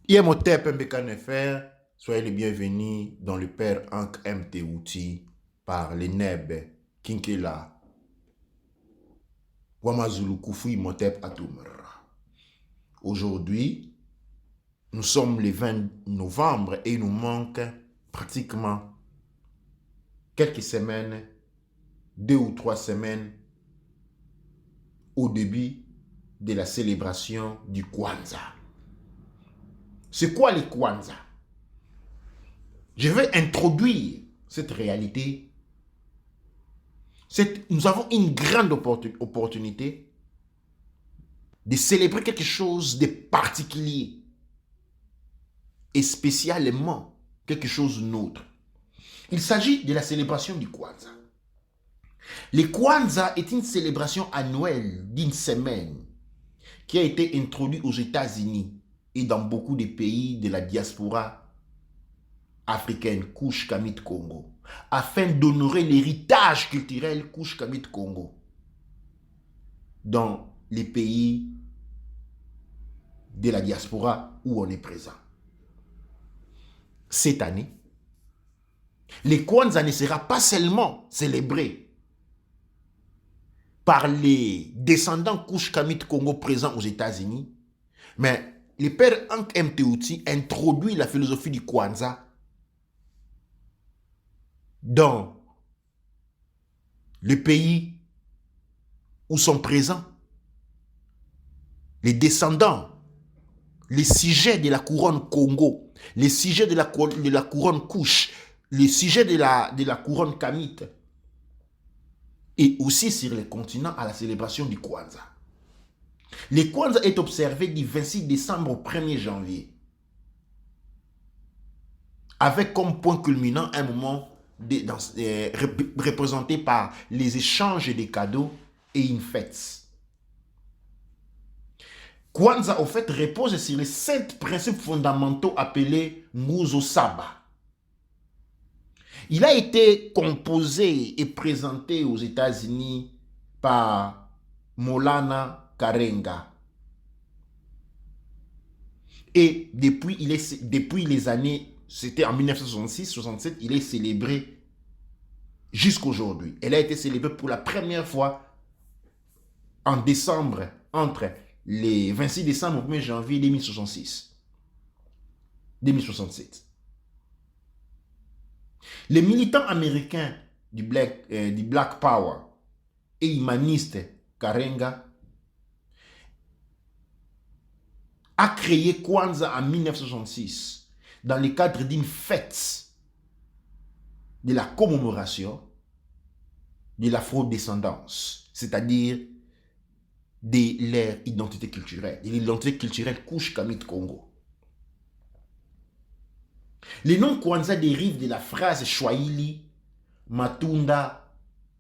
Imhotep Mbekanefer, soyez les bienvenus dans le Père Ankh MT par les Neb Kinkela Wamazulu Kufu Imhotep Atumra. Aujourd'hui, nous sommes le 20 novembre et il nous manque pratiquement quelques semaines, 2 ou 3 semaines au début de la célébration du Kwanzaa. C'est quoi le Kwanzaa? Je vais introduire cette réalité. Nous avons une grande opportunité de célébrer quelque chose de particulier et spécialement quelque chose d'autre. Il s'agit de la célébration du Kwanzaa. Le Kwanzaa est une célébration annuelle d'une semaine qui a été introduite aux États-Unis et dans beaucoup de pays de la diaspora africaine Kush Kamit Congo, afin d'honorer l'héritage culturel Kush Kamit Congo dans les pays de la diaspora où on est présent. Cette année, le Kwanzaa ne sera pas seulement célébré par les descendants Kush Kamit Congo présents aux États-Unis, mais le père Ankh MT introduit la philosophie du Kwanzaa dans le pays où sont présents les descendants, les sujets de la couronne Congo, les sujets de la couronne Kush, les sujets de la couronne Kamit, et aussi sur le continent à la célébration du Kwanzaa. Le Kwanzaa est observé du 26 décembre au 1er janvier, avec comme point culminant un moment représenté par les échanges de cadeaux et une fête. Kwanzaa, au fait, repose sur les 7 principes fondamentaux appelés Nguzo Saba. Il a été composé et présenté aux États-Unis par Maulana Karenga. Et depuis les années, c'était en 1966-67, il est célébré jusqu'aujourd'hui. Elle a été célébrée pour la première fois en décembre, entre les 26 décembre et 1er janvier 2067. Les militants américains du Black Power et humaniste Karenga a créé Kwanzaa en 1966 dans le cadre d'une fête de la commémoration de l'afro-descendance, c'est-à-dire de leur identité culturelle, de l'identité culturelle Kush Kamit Congo. Le nom Kwanzaa dérive de la phrase Swahili Matunda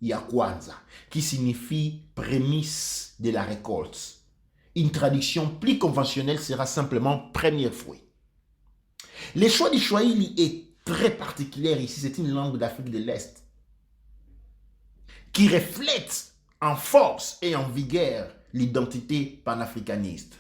ya Kwanzaa, qui signifie prémisse de la récolte. Une traduction plus conventionnelle sera simplement premier fruit. Le choix du Swahili est très particulier ici, c'est une langue d'Afrique de l'Est qui reflète en force et en vigueur l'identité panafricaniste.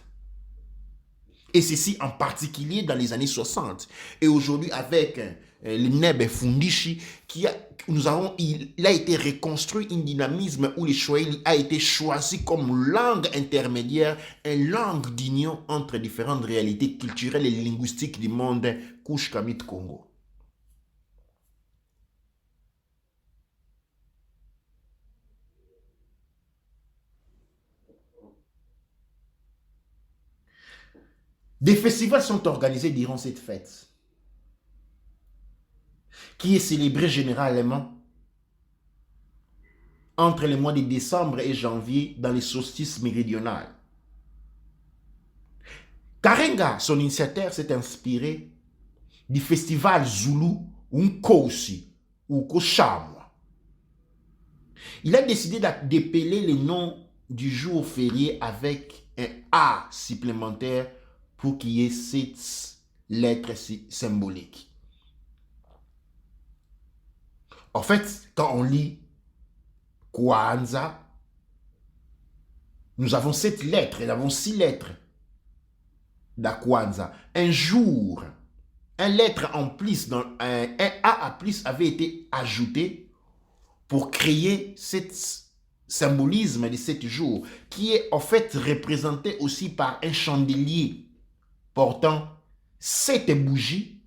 Et ceci en particulier dans les années 60. Et aujourd'hui, avec le Neb Fundishi, il a été reconstruit un dynamisme où le Swahili a été choisi comme langue intermédiaire, une langue d'union entre différentes réalités culturelles et linguistiques du monde Kush Kamit Congo. Des festivals sont organisés durant cette fête, qui est célébrée généralement entre les mois de décembre et janvier dans les solstices méridionales. Karenga, son initiateur, s'est inspiré du festival Zulu Nkosi ou Koshamwa. Il a décidé d'épeler le nom du jour férié avec un A supplémentaire pour qu'il y ait 7 lettres symboliques. En fait, quand on lit Kwanzaa, nous avons 7 lettres, nous avons 6 lettres. da Kwanzaa. Un jour, un lettre en plus, un A en plus avait été ajouté pour créer cet symbolisme de 7 jours, qui est en fait représenté aussi par un chandelier portant 7 bougies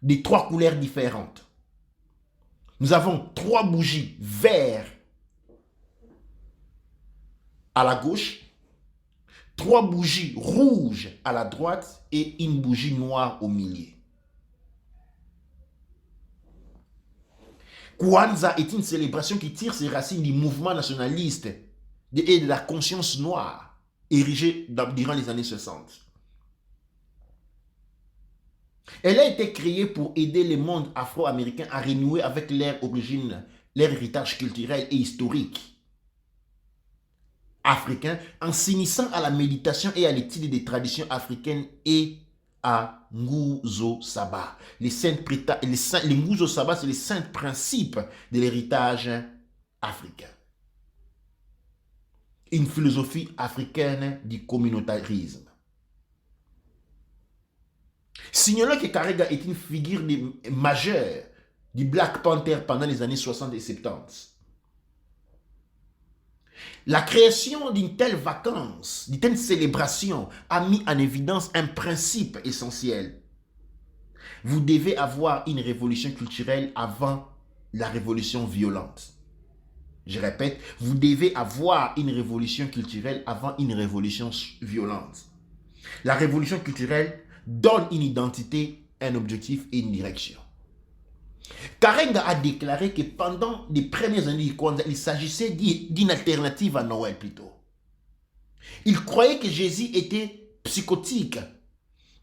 de 3 couleurs différentes. Nous avons 3 bougies vertes à la gauche, 3 bougies rouges à la droite et une bougie noire au milieu. Kwanzaa est une célébration qui tire ses racines du mouvement nationaliste et de la conscience noire érigée durant les années 60. Elle a été créée pour aider le monde afro-américain à renouer avec leur origine, leur héritage culturel et historique africain en s'initiant à la méditation et à l'étude des traditions africaines et à Nguzo Saba. Les Nguzo Saba, c'est les saints principes de l'héritage africain. Une philosophie africaine du communautarisme. Signalons que Karega est une figure majeure du Black Panther pendant les années 60 et 70. La création d'une telle vacance, d'une telle célébration a mis en évidence un principe essentiel. Vous devez avoir une révolution culturelle avant la révolution violente. Je répète, vous devez avoir une révolution culturelle avant une révolution violente. La révolution culturelle donne une identité, un objectif et une direction. Karenga a déclaré que pendant les premières années du Kwanzaa, il s'agissait d'une alternative à Noël plutôt. Il croyait que Jésus était psychotique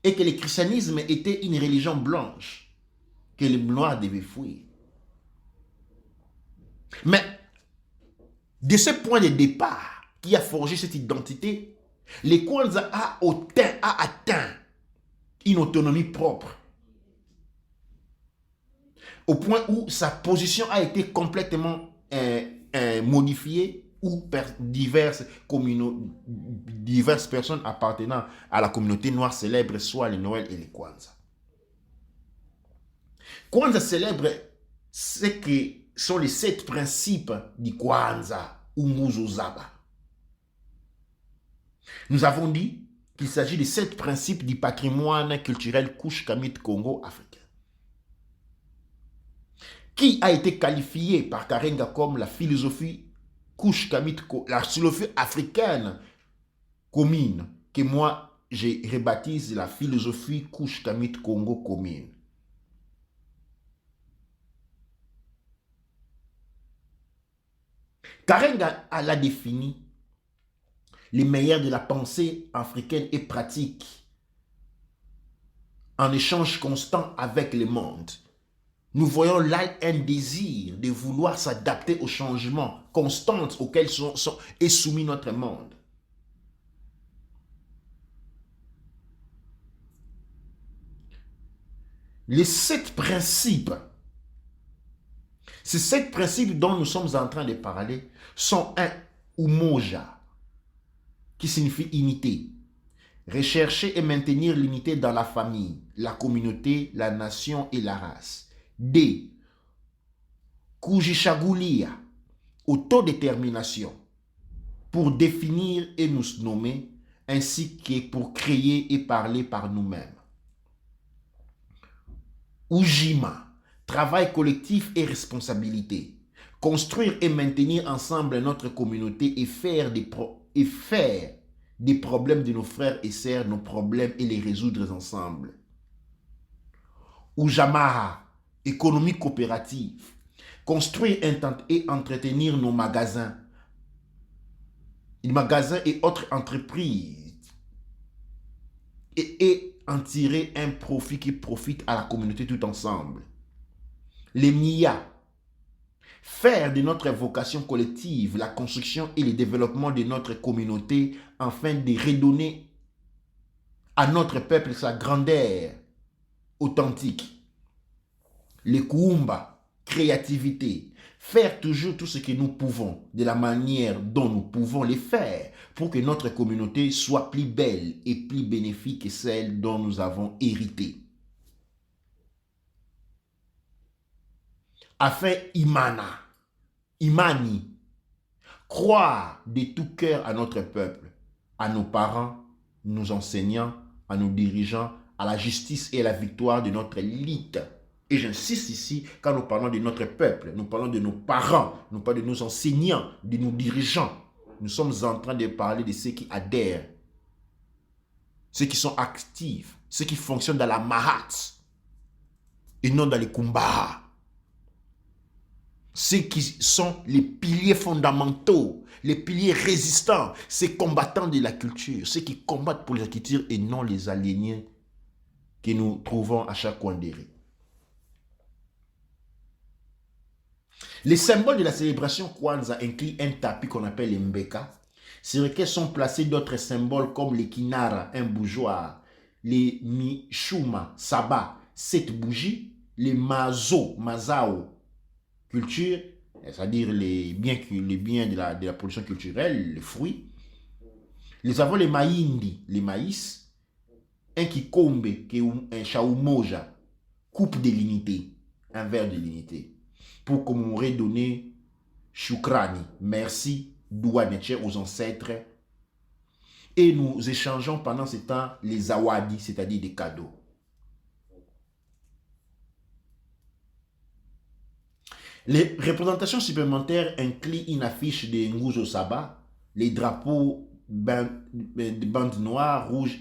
et que le christianisme était une religion blanche, que les noirs devaient fuir. Mais de ce point de départ qui a forgé cette identité, le Kwanzaa a atteint une autonomie propre, au point où sa position a été complètement modifiée ou diverses personnes appartenant à la communauté noire célèbrent soit le Noël et le Kwanzaa. Kwanzaa célèbre ce que sont les 7 principes du Kwanzaa ou Nguzo Saba. Nous avons dit qu'il s'agit des 7 principes du patrimoine culturel Kush-Kamit Congo-Africain, qui a été qualifié par Karenga comme la philosophie Kush-Kamit, la philosophie africaine commune, que moi j'ai rebaptisé la philosophie Kush-Kamit Congo commune. Karenga l'a défini les meilleurs de la pensée africaine et pratique en échange constant avec le monde. Nous voyons là un désir de vouloir s'adapter aux changements constants auxquels est soumis notre monde. Les 7 principes, ces 7 principes dont nous sommes en train de parler sont un umoja, qui signifie unité. Rechercher et maintenir l'unité dans la famille, la communauté, la nation et la race. D. Kujishagulia, autodétermination, pour définir et nous nommer, ainsi que pour créer et parler par nous-mêmes. Ujima, travail collectif et responsabilité. Construire et maintenir ensemble notre communauté et faire des problèmes de nos frères et sœurs, nos problèmes et les résoudre ensemble. Ujamaha, économie coopérative. Construire et entretenir nos magasins et autres entreprises et en tirer un profit qui profite à la communauté tout ensemble. Les MIA, faire de notre vocation collective la construction et le développement de notre communauté afin de redonner à notre peuple sa grandeur authentique. Les Kuumba, créativité, Faire toujours tout ce que nous pouvons, de la manière dont nous pouvons les faire, pour que notre communauté soit plus belle et plus bénéfique que celle dont nous avons hérité. Afin Imani, croire de tout cœur à notre peuple, à nos parents, nos enseignants, à nos dirigeants, à la justice et à la victoire de notre élite. Et j'insiste ici, quand nous parlons de notre peuple, nous parlons de nos parents, nous parlons de nos enseignants, de nos dirigeants. Nous sommes en train de parler de ceux qui adhèrent, ceux qui sont actifs, ceux qui fonctionnent dans la Mahat et non dans les Kumbara. Ceux qui sont les piliers fondamentaux, les piliers résistants, ces combattants de la culture, ceux qui combattent pour la culture et non les aliénés que nous trouvons à chaque coin des rues. Les symboles de la célébration Kwanzaa incluent un tapis qu'on appelle les mbeka, sur lesquels sont placés d'autres symboles comme les kinara, un bougeoir, les mishuma, sabbat, 7 bougies, les mazao, culture, c'est-à-dire les biens de la production culturelle, les fruits. Nous avons les mahindi, les maïs, un kikombe, qui est un chaumoja, coupe de l'unité, un verre de l'unité, pour commémorer, donner shukrani, merci, douaneche aux ancêtres. Et nous échangeons pendant ce temps les awadi, c'est-à-dire des cadeaux. Les représentations supplémentaires incluent une affiche de Nguzo Saba, les drapeaux de bandes noires, rouges,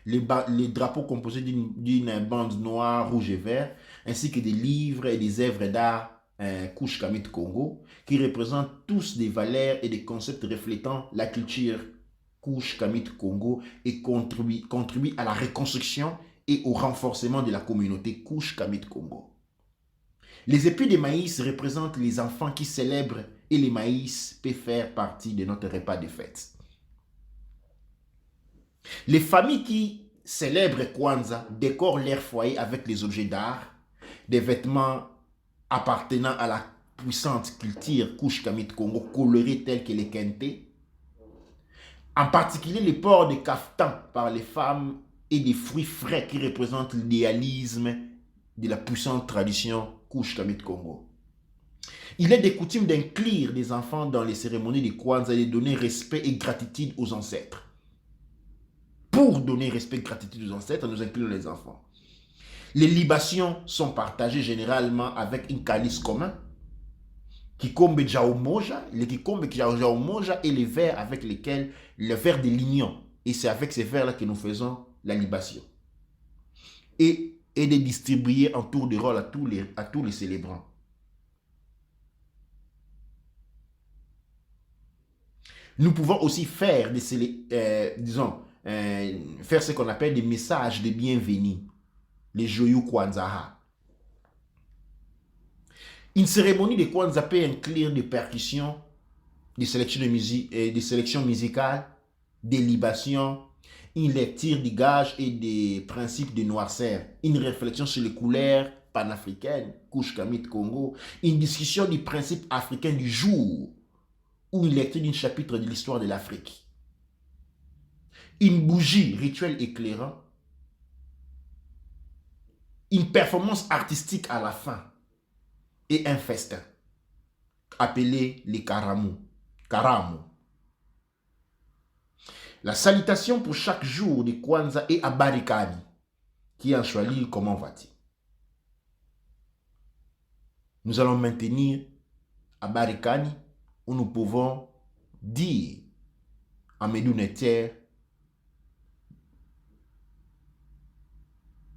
les drapeaux composés d'une bande noire, rouge et vert, ainsi que des livres et des œuvres d'art Kush Kamit Congo, qui représentent tous des valeurs et des concepts reflétant la culture Kush Kamit Congo et contribuent à la reconstruction et au renforcement de la communauté Kush Kamit Congo. Les épis de maïs représentent les enfants qui célèbrent et les maïs peuvent faire partie de notre repas de fête. Les familles qui célèbrent Kwanzaa décorent leur foyer avec des objets d'art, des vêtements appartenant à la puissante culture Kush Kamit Congo colorés tels que les kente, en particulier les ports de kaftan par les femmes et des fruits frais qui représentent l'idéalisme de la puissante tradition Kush Kamit Congo. Il est de coutume d'inclure des enfants dans les cérémonies de Kwanzaa et de donner respect et gratitude aux ancêtres. Pour donner respect et gratitude aux ancêtres, nous incluons les enfants. Les libations sont partagées généralement avec une calice commun, kikombe jaomoja, le kikombe jaomoja et les verres avec lesquels, le verre de lignon. Et c'est avec ces verres-là que nous faisons la libation. Et de distribuer en tour de rôle à tous les célébrants. Nous pouvons aussi faire faire ce qu'on appelle des messages de bienvenue, les Joyeux Kwanzaa. Une cérémonie de Kwanzaa peut inclure des percussions, des sélections musicales, des libations, une lecture des gages et des principes de noirceur, une réflexion sur les couleurs panafricaines, Kush Kamit Congo, une discussion des principes africains du jour, ou une lecture d'un chapitre de l'histoire de l'Afrique. Une bougie, rituel éclairant, une performance artistique à la fin, et un festin, appelé les karamu. La salutation pour chaque jour de Kwanzaa est Abarikani, qui est en Swahili, comment va-t-il? Nous allons maintenir Abarikani, où nous pouvons dire en Medouneter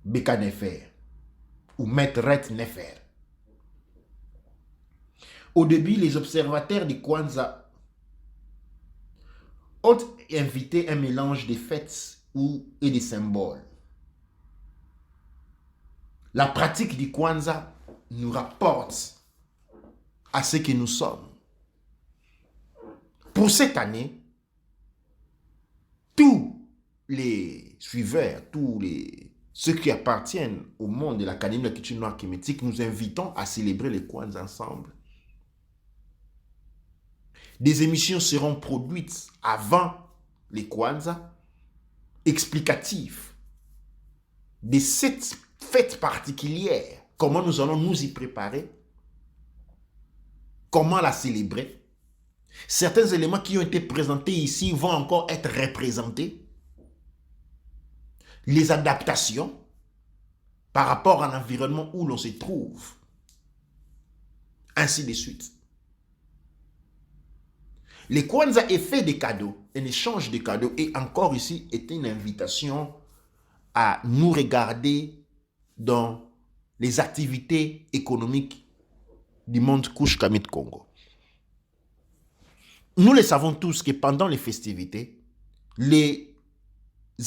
Beka Nefer ou Metret Nefer. Au début, les observateurs de Kwanzaa ont invité un mélange de fêtes et de symboles. La pratique du Kwanzaa nous rapporte à ce que nous sommes. Pour cette année, tous les suiveurs, ceux qui appartiennent au monde de l'Académie de la culture noire kémétique, nous invitons à célébrer le Kwanzaa ensemble. Des émissions seront produites avant les Kwanzaa, explicatives de cette fête particulière, comment nous allons nous y préparer, comment la célébrer. Certains éléments qui ont été présentés ici vont encore être représentés. Les adaptations par rapport à l'environnement où l'on se trouve, ainsi de suite. Les Kwanzaa est fait des cadeaux, un échange de cadeaux, et encore ici est une invitation à nous regarder dans les activités économiques du monde Kush Kamit Congo. Nous le savons tous que pendant les festivités, les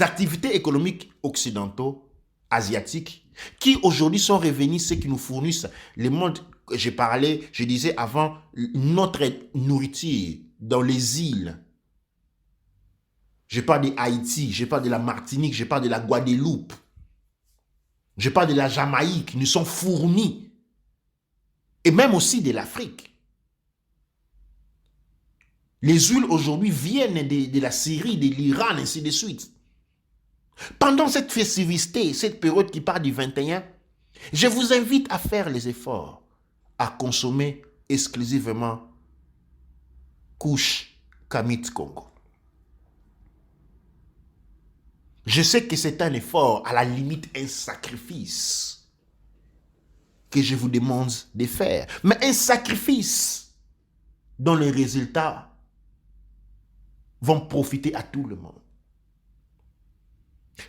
activités économiques occidentaux, asiatiques, qui aujourd'hui sont revenus, ceux qui nous fournissent le monde, je disais avant, notre nourriture dans les îles. Je parle de Haïti, je parle de la Martinique, je parle de la Guadeloupe, je parle de la Jamaïque, nous sommes fournis, et même aussi de l'Afrique. Les huiles aujourd'hui viennent de la Syrie, de l'Iran, ainsi de suite. Pendant cette festivité, cette période qui part du 21, je vous invite à faire les efforts, à consommer exclusivement Kush Kamit Congo. Je sais que c'est un effort, à la limite un sacrifice que je vous demande de faire. Mais un sacrifice dont les résultats vont profiter à tout le monde.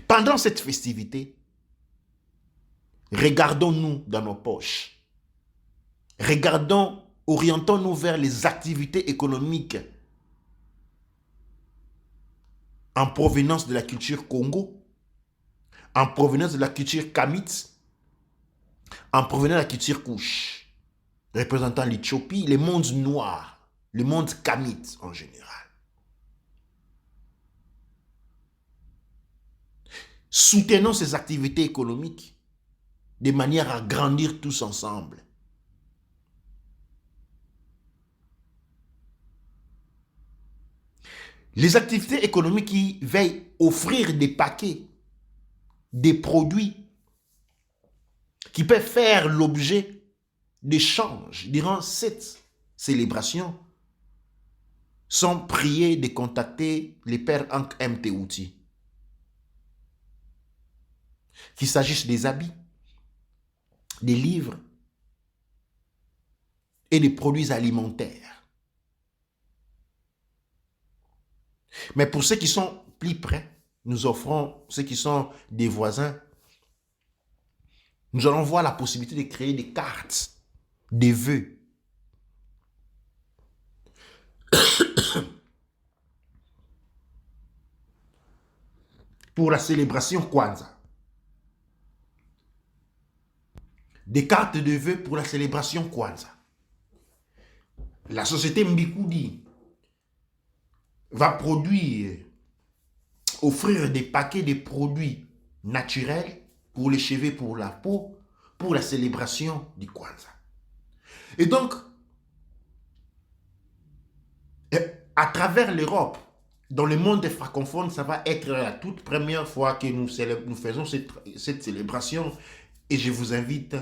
Pendant cette festivité, regardons-nous dans nos poches. Orientons-nous vers les activités économiques en provenance de la culture Congo, en provenance de la culture Kamit, en provenance de la culture Kush, représentant l'Éthiopie, le monde noir, le monde Kamit en général. Soutenons ces activités économiques de manière à grandir tous ensemble. Les activités économiques qui veillent offrir des paquets, des produits qui peuvent faire l'objet d'échanges durant cette célébration sont priés de contacter les pères Ankh Mtouti. Qu'il s'agisse des habits, des livres et des produits alimentaires. Mais pour ceux qui sont plus près, nous offrons, ceux qui sont des voisins, nous allons voir la possibilité de créer des cartes, des vœux. Pour la célébration Kwanzaa. Des cartes de vœux pour la célébration Kwanzaa. La société Mbikoudi va offrir des paquets de produits naturels pour les cheveux, pour la peau, pour la célébration du Kwanzaa. Et donc, à travers l'Europe, dans le monde des francophones, ça va être la toute première fois que nous faisons cette célébration. Et je vous invite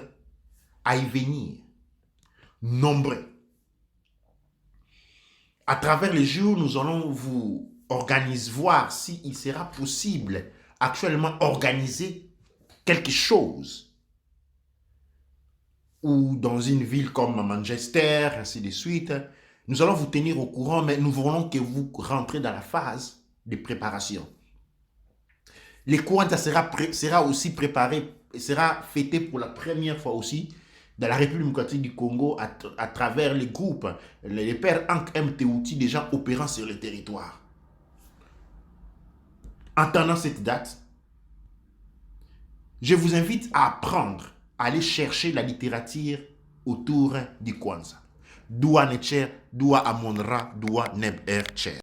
à y venir, nombreux. À travers les jours, nous allons vous voir s'il sera possible actuellement organiser quelque chose. Ou dans une ville comme Manchester, ainsi de suite. Nous allons vous tenir au courant, mais nous voulons que vous rentrez dans la phase de préparation. Les Kwanzaa sera aussi préparé, sera fêté pour la première fois aussi dans la République démocratique du Congo à travers les groupes, les pères Ankh Mtouti, des gens opérant sur le territoire. En attendant cette date, je vous invite à apprendre, à aller chercher la littérature autour du Kwanzaa. Doua Necher, Doua Amonra, Doua Neb Cher.